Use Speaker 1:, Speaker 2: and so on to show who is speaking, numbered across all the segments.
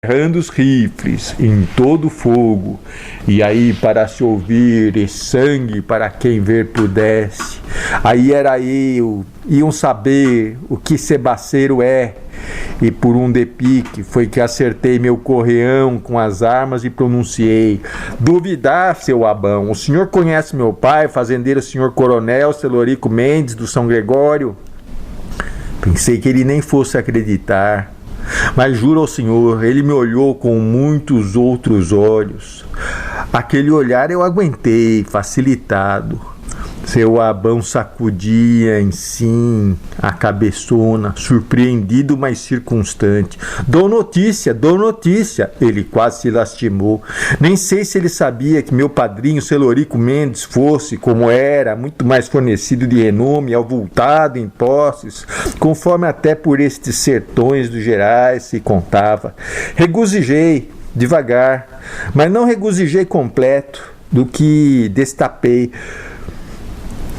Speaker 1: errando os rifles em todo fogo, e aí para se ouvir e sangue para quem ver pudesse, aí era eu, iam saber o que sebaceiro é, e por um depique foi que acertei meu correão com as armas e pronunciei: duvidar, seu Abão, o senhor conhece meu pai, fazendeiro senhor coronel Celorico Mendes do São Gregório? Pensei que ele nem fosse acreditar, mas juro ao senhor, ele me olhou com muitos outros olhos. Aquele olhar eu aguentei, facilitado. Seu Abão sacudia em sim a cabeçona, surpreendido, mas circunstante. Dou notícia, ele quase se lastimou. Nem sei se ele sabia que meu padrinho Celorico Mendes fosse, como era, muito mais fornecido de renome, avultado em posses, conforme até por estes sertões dos Gerais se contava. Regozijei, devagar, mas não regozijei completo, do que destapei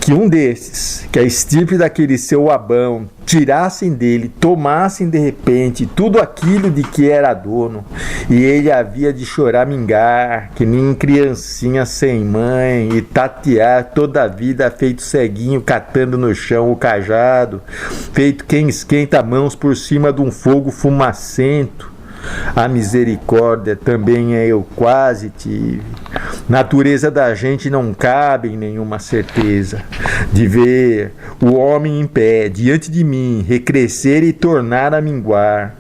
Speaker 1: que um desses, que a estirpe daquele seu Abão, tirassem dele, tomassem de repente tudo aquilo de que era dono, e ele havia de choramingar, que nem criancinha sem mãe, e tatear toda a vida feito ceguinho, catando no chão o cajado, feito quem esquenta mãos por cima de um fogo fumacento. A misericórdia também eu quase tive. Natureza da gente não cabe em nenhuma certeza de ver o homem em pé diante de mim recrescer e tornar a minguar.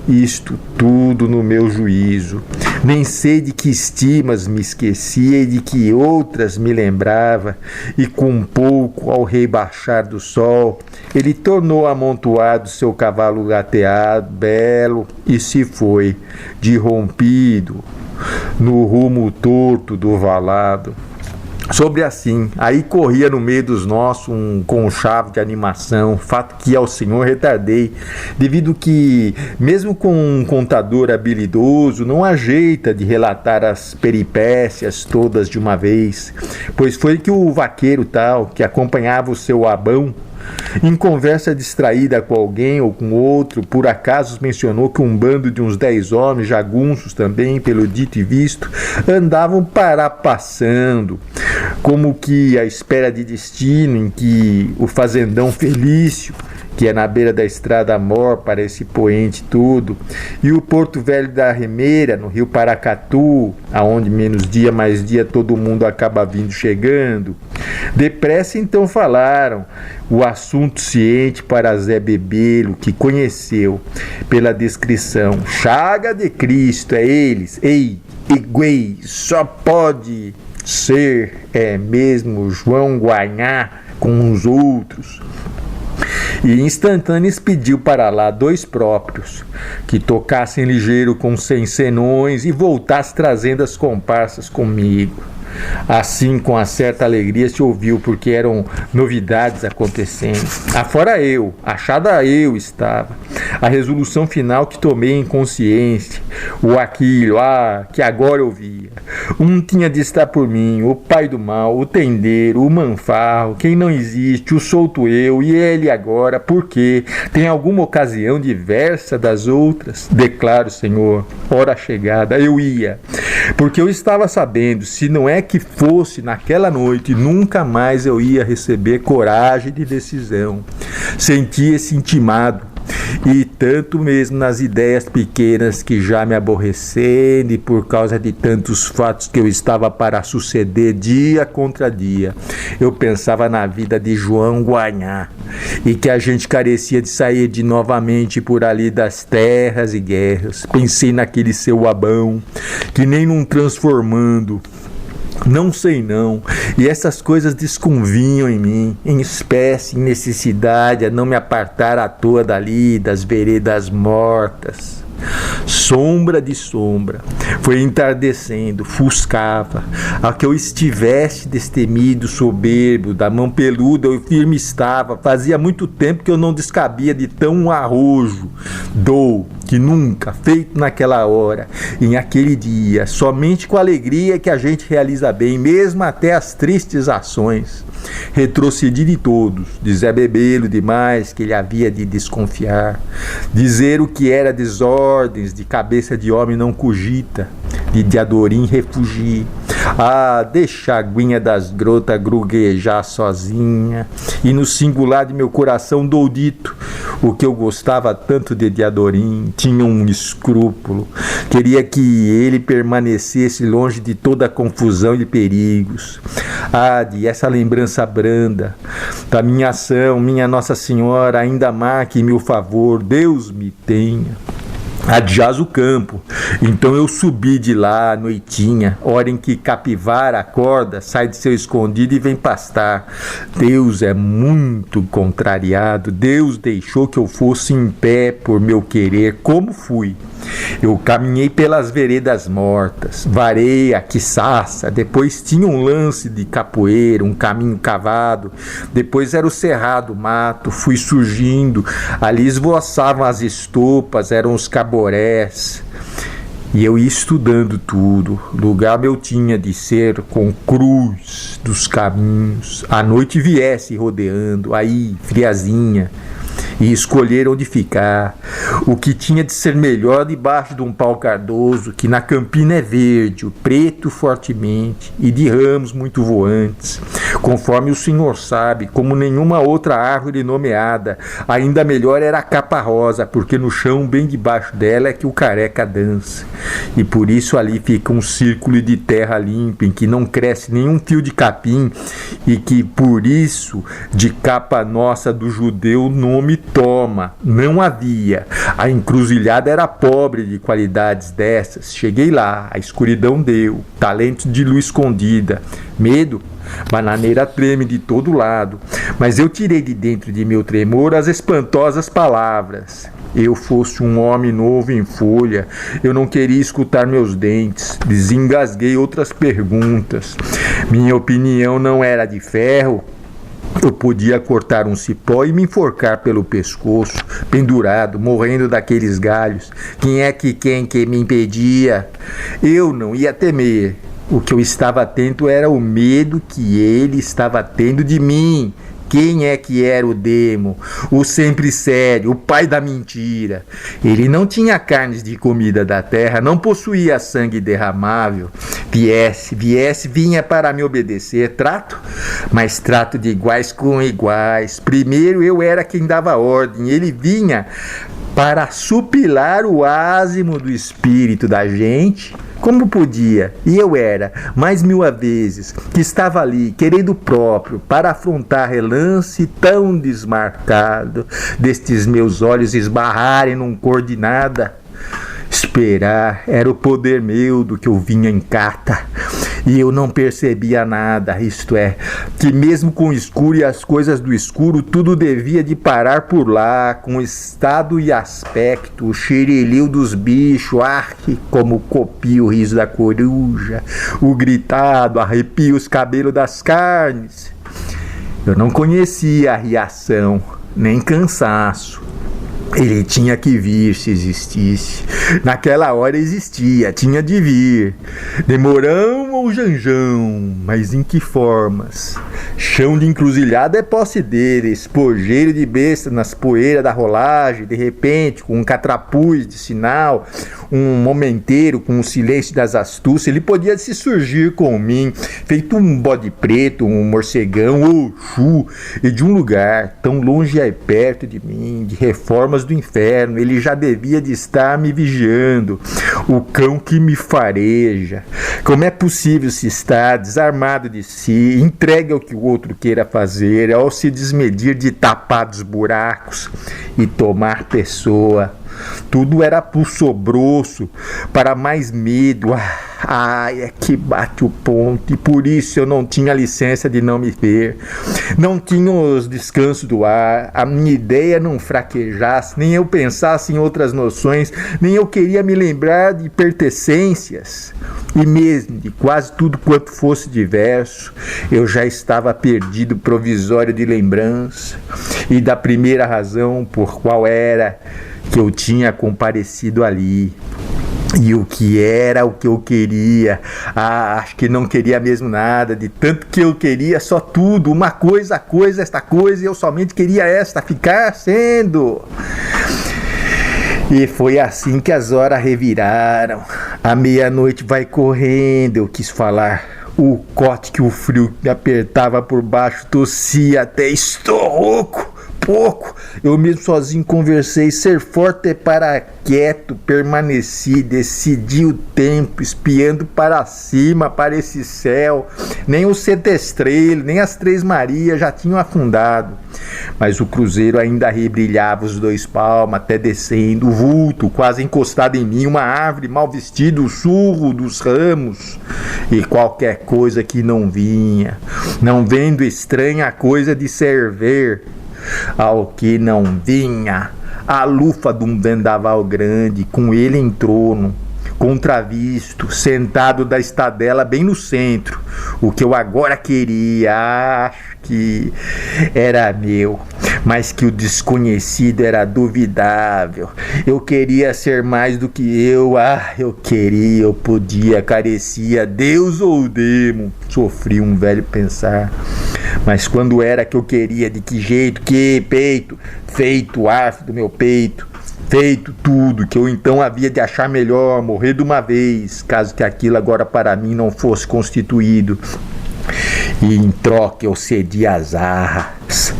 Speaker 1: Isto tudo no meu juízo. Nem sei de que estimas me esquecia e de que outras me lembrava, e com um pouco ao rebaixar do sol, ele tornou amontoado seu cavalo gateado, belo, e se foi, de rompido, no rumo torto do valado. Sobre assim, aí corria no meio dos nossos um conchavo de animação, fato que ao senhor retardei, devido que, mesmo com um contador habilidoso, não há jeito de relatar as peripécias todas de uma vez, pois foi que o vaqueiro tal, que acompanhava o seu Abão, em conversa distraída com alguém ou com outro, por acaso mencionou que um bando de uns 10 homens, jagunços também, pelo dito e visto, andavam passando, como que à espera de destino, em que o fazendão Felício, que é na beira da estrada mor para esse poente tudo, e o Porto Velho da Remeira, no rio Paracatu, aonde menos dia mais dia todo mundo acaba vindo chegando. Depressa então falaram o assunto ciente para Zé Bebelo, que conheceu pela descrição. Chaga de Cristo, é eles, ei, iguei, só pode ser, é mesmo João Guanhá com os outros. E instantâneos pediu para lá 2 próprios, que tocassem ligeiro com 100 senões e voltassem trazendo as comparsas comigo. Assim, com uma certa alegria se ouviu, porque eram novidades acontecendo. Afora eu, achada eu estava. A resolução final que tomei em consciência, o aquilo, que agora eu via. Um tinha de estar por mim, o pai do mal, o tendeiro, o manfarro, quem não existe, o solto eu, e ele agora, porque tem alguma ocasião diversa das outras? Declaro, Senhor, hora chegada, eu ia, porque eu estava sabendo, se não é que fosse naquela noite, nunca mais eu ia receber coragem de decisão. Sentia-se intimado, e tanto mesmo nas ideias pequenas que já me aborrecendo, e por causa de tantos fatos que eu estava para suceder dia contra dia, eu pensava na vida de João Guanhá, e que a gente carecia de sair de novamente por ali das terras e guerras. Pensei naquele seu Abão, que nem num transformando, não sei não, e essas coisas desconvinham em mim, em espécie, em necessidade, a não me apartar à toa dali, das veredas mortas. Sombra de sombra, foi entardecendo, fuscava, a que eu estivesse destemido, soberbo, da mão peluda eu firme estava, fazia muito tempo que eu não descabia de tão arrojo, que nunca, feito naquela hora, em aquele dia, somente com alegria que a gente realiza bem, mesmo até as tristes ações. Retrocedi de todos, dizer bebê-lo demais que ele havia de desconfiar, dizer o que era desordens, de cabeça de homem não cogita, de Diadorim refugi. Deixa a aguinha das grotas gruguejar sozinha, e no singular de meu coração dou dito, o que eu gostava tanto de Diadorim, tinha um escrúpulo, queria que ele permanecesse longe de toda a confusão e perigos. De essa lembrança branda da minha ação, minha Nossa Senhora, ainda marque meu favor, Deus me tenha. Adjaz o campo, então eu subi de lá à noitinha, hora em que capivara acorda, sai de seu escondido e vem pastar. Deus é muito contrariado, Deus deixou que eu fosse em pé por meu querer, como fui. Eu caminhei pelas veredas mortas, vareia, quiçaça, depois tinha um lance de capoeira, um caminho cavado, depois era o cerrado, mato, fui surgindo, ali esvoaçavam as estopas, eram os caborés, e eu ia estudando tudo, lugar meu tinha de ser com cruz dos caminhos, a noite viesse rodeando, aí friazinha, e escolher onde ficar, o que tinha de ser melhor debaixo de um pau cardoso, que na campina é verde, o preto fortemente, e de ramos muito voantes, conforme o senhor sabe, como nenhuma outra árvore nomeada. Ainda melhor era a capa rosa, porque no chão, bem debaixo dela, é que o careca dança, e por isso ali fica um círculo de terra limpa, em que não cresce nenhum fio de capim, e que por isso de capa nossa do judeu nome toma, não havia. A encruzilhada era pobre de qualidades dessas. Cheguei lá, a escuridão deu, talento de luz escondida, medo, bananeira treme de todo lado, mas eu tirei de dentro de meu tremor as espantosas palavras. Eu fosse um homem novo em folha, eu não queria escutar meus dentes, desengasguei outras perguntas. Minha opinião não era de ferro. Eu podia cortar um cipó e me enforcar pelo pescoço, pendurado, morrendo daqueles galhos. Quem que me impedia? Eu não ia temer. O que eu estava atento era o medo que ele estava tendo de mim. Quem é que era o demo? O sempre sério, o pai da mentira. Ele não tinha carnes de comida da terra, não possuía sangue derramável. Viesse, vinha para me obedecer. Trato? Mas trato de iguais com iguais. Primeiro eu era quem dava ordem, ele vinha para supilar o ázimo do espírito da gente. Como podia? E eu era, mais 1000 vezes, que estava ali, querendo o próprio, para afrontar relance tão desmarcado, destes meus olhos esbarrarem num cor de nada. Esperar era o poder meu do que eu vinha em cata, e eu não percebia nada, isto é, que mesmo com o escuro e as coisas do escuro, tudo devia de parar por lá, com estado e aspecto, o xerilio dos bichos, como copia o riso da coruja, o gritado, arrepia os cabelos das carnes. Eu não conhecia a reação, nem cansaço. Ele tinha que vir se existisse. Naquela hora existia, tinha de vir. Demorão ou janjão, mas em que formas? Chão de encruzilhada é posse dele, espojeiro de besta nas poeiras da rolagem, de repente, com um catrapuz de sinal, um momenteiro com o silêncio das astúcias, ele podia se surgir com mim, feito um bode preto, um morcegão ou chu, e de um lugar tão longe e perto de mim, de reformas do inferno, ele já devia de estar me vigiando, o cão que me fareja. Como é possível se estar desarmado de si, entregue ao que o outro queira fazer, ao se desmedir de tapados buracos e tomar pessoa? Tudo era pulsobroso, para mais medo, Ai, é que bate o ponto, e por isso eu não tinha licença de não me ver. Não tinha os descansos do ar, a minha ideia não fraquejasse, nem eu pensasse em outras noções, nem eu queria me lembrar de pertencências, e mesmo de quase tudo quanto fosse diverso. Eu já estava perdido provisório de lembrança, e da primeira razão por qual era que eu tinha comparecido ali. E o que era o que eu queria? Acho que não queria mesmo nada, de tanto que eu queria só tudo, uma coisa, esta coisa, e eu somente queria esta, ficar sendo. E foi assim que as horas reviraram. A meia-noite vai correndo, eu quis falar. O cote que o frio me apertava por baixo tossia até estou rouco. Pouco, eu mesmo sozinho conversei, ser forte é para quieto, permaneci, decidi o tempo, espiando para cima, para esse céu. Nem o Sete Estrelas, nem as Três Marias já tinham afundado, mas o cruzeiro ainda rebrilhava os dois palmos, até descendo, o vulto quase encostado em mim, uma árvore mal vestida, o surro dos ramos, e qualquer coisa que não vinha, não vendo estranha coisa de servir. Ao que não vinha, a lufa de um vendaval grande, com ele em trono, contravisto, sentado da estadela bem no centro. O que eu agora queria, acho que era meu, mas que o desconhecido era duvidável. Eu queria ser mais do que eu queria, eu podia, carecia, Deus ou demo, sofri um velho pensar. Mas quando era que eu queria, de que jeito, que peito, feito ar do meu peito, feito tudo, que eu então havia de achar melhor morrer de uma vez, caso que aquilo agora para mim não fosse constituído. E em troca eu cedi as arras,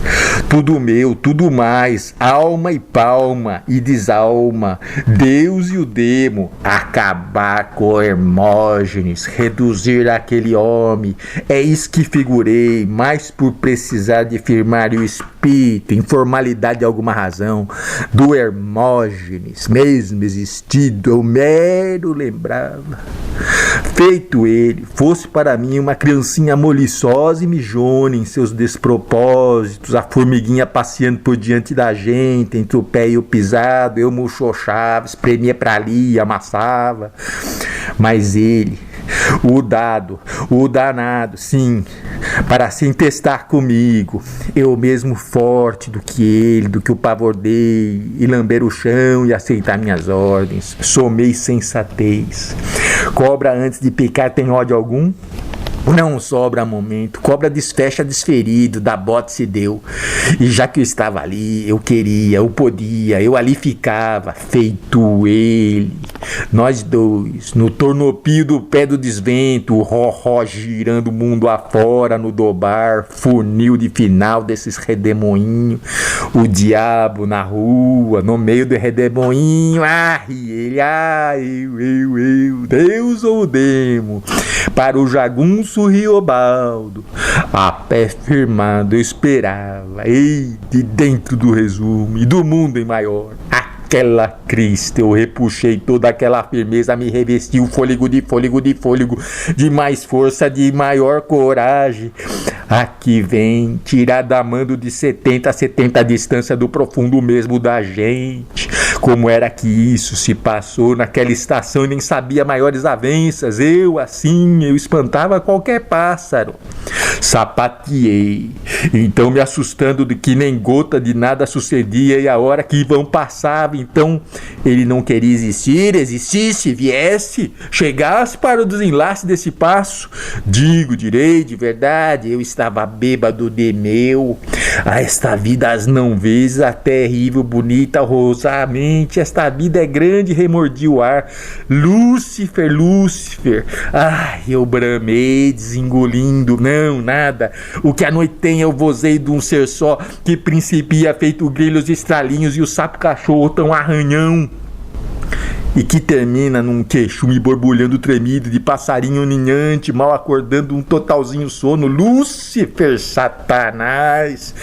Speaker 1: tudo meu, tudo mais, alma e palma e desalma, Deus e o demo, acabar com Hermógenes, reduzir aquele homem, é isso que figurei, mais por precisar de firmar o espírito, em formalidade de alguma razão, do Hermógenes, mesmo existido, eu mero lembrava. Feito ele, fosse para mim uma criancinha moliçosa e mijona em seus despropósitos, a formiguinha passeando por diante da gente, entre o pé e o pisado, eu muxoxava, espremia para ali, amassava. Mas ele, o dado, o danado, sim, para se testar comigo, eu mesmo forte do que ele, do que o pavor dele, e lamber o chão e aceitar minhas ordens, somei sensatez. Cobra antes de picar tem ódio algum? Não sobra momento, cobra desfecha desferido, da bota se deu. E já que eu estava ali, eu queria, eu podia, eu ali ficava, feito ele. Nós dois, no tornopio do pé do desvento, o ró girando o mundo afora no dobar, funil de final desses redemoinhos. O diabo na rua, no meio do redemoinho, e ele, eu, Deus ou demo, para o jagunço Riobaldo, a pé firmado eu esperava, de dentro do resumo e do mundo em maior, aquela crista, eu repuxei toda aquela firmeza, me revestiu fôlego, de mais força, de maior coragem. Aqui vem, tirar da mando de 70 a 70 a distância do profundo mesmo da gente. Como era que isso se passou naquela estação e nem sabia maiores avanças. Eu espantava qualquer pássaro. Sapateei, então me assustando de que nem gota de nada sucedia, e a hora que vão passava, então ele não queria existisse, viesse, chegasse para o desenlace desse passo. Direi de verdade, eu estava bêbado de meu. Esta vida as não vezes, a terrível, bonita, rosamente, esta vida é grande, remordi o ar. Lúcifer, eu bramei, desengolindo, não, nada. O que a noite tem eu vozei de um ser só, que principia feito grilhos estralinhos e o sapo cachorro tão arranhão. e que termina num queixume borbulhando tremido de passarinho ninhante, mal acordando um totalzinho sono. Lúcifer, Satanás.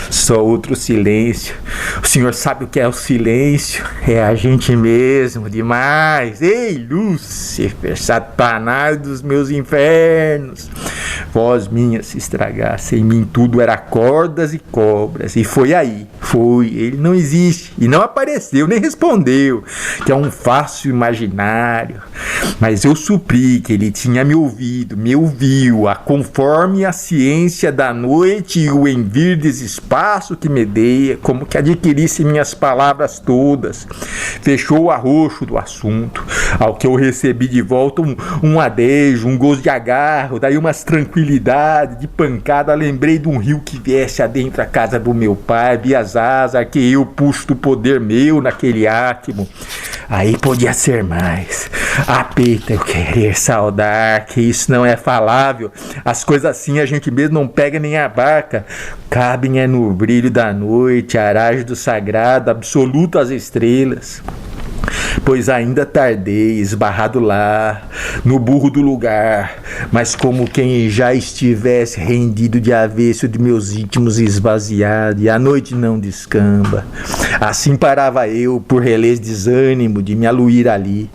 Speaker 1: Só outro silêncio. O senhor sabe o que é o silêncio? É a gente mesmo, demais. Ei, Lúcifer, Satanás dos meus infernos. Voz minha se estragasse, em mim tudo era cordas e cobras. E foi aí, ele não existe, e não apareceu, nem respondeu, que é um fácil imaginário. Mas eu supri que ele tinha me ouvido, me ouviu, a conforme a ciência da noite e o envir desse espaço que me deia, como que adquirisse minhas palavras todas. Fechou o arroxo do assunto, ao que eu recebi de volta um adejo, um gozo de agarro, daí umas tranquilidade de pancada. Lembrei de um rio que viesse adentro a casa do meu pai, vi as asas que eu puxo do poder meu naquele átomo. Aí podia ser mais. Apeita eu querer saudar, que isso não é falável. As coisas assim a gente mesmo não pega nem abarca. Cabem é no brilho da noite, aragem do sagrado, absoluto às estrelas. Pois ainda tardei, esbarrado lá, no burro do lugar, mas como quem já estivesse rendido de avesso de meus íntimos esvaziado, e a noite não descamba. Assim parava eu, por relés desânimo de me aluir ali.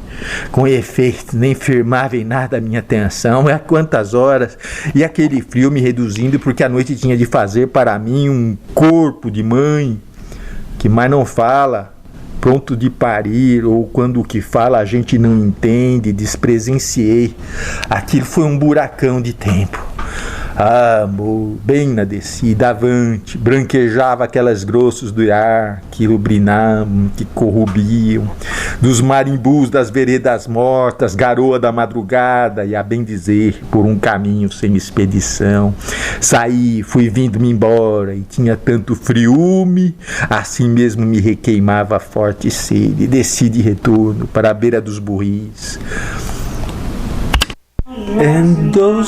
Speaker 1: Com efeito, nem firmava em nada a minha atenção, há quantas horas, e aquele frio me reduzindo, porque a noite tinha de fazer para mim um corpo de mãe, que mais não fala, pronto de parir, ou quando o que fala a gente não entende, despresenciei. Aquilo foi um buracão de tempo. Ah, amor, bem na descida, avante, branquejava aquelas grossos do ar que iluminavam, que corrubiam, dos marimbus das veredas mortas, garoa da madrugada, e a bem dizer, por um caminho sem expedição. Saí, fui vindo-me embora, e tinha tanto friume, assim mesmo me requeimava a forte sede, e desci de retorno para a beira dos burris. And those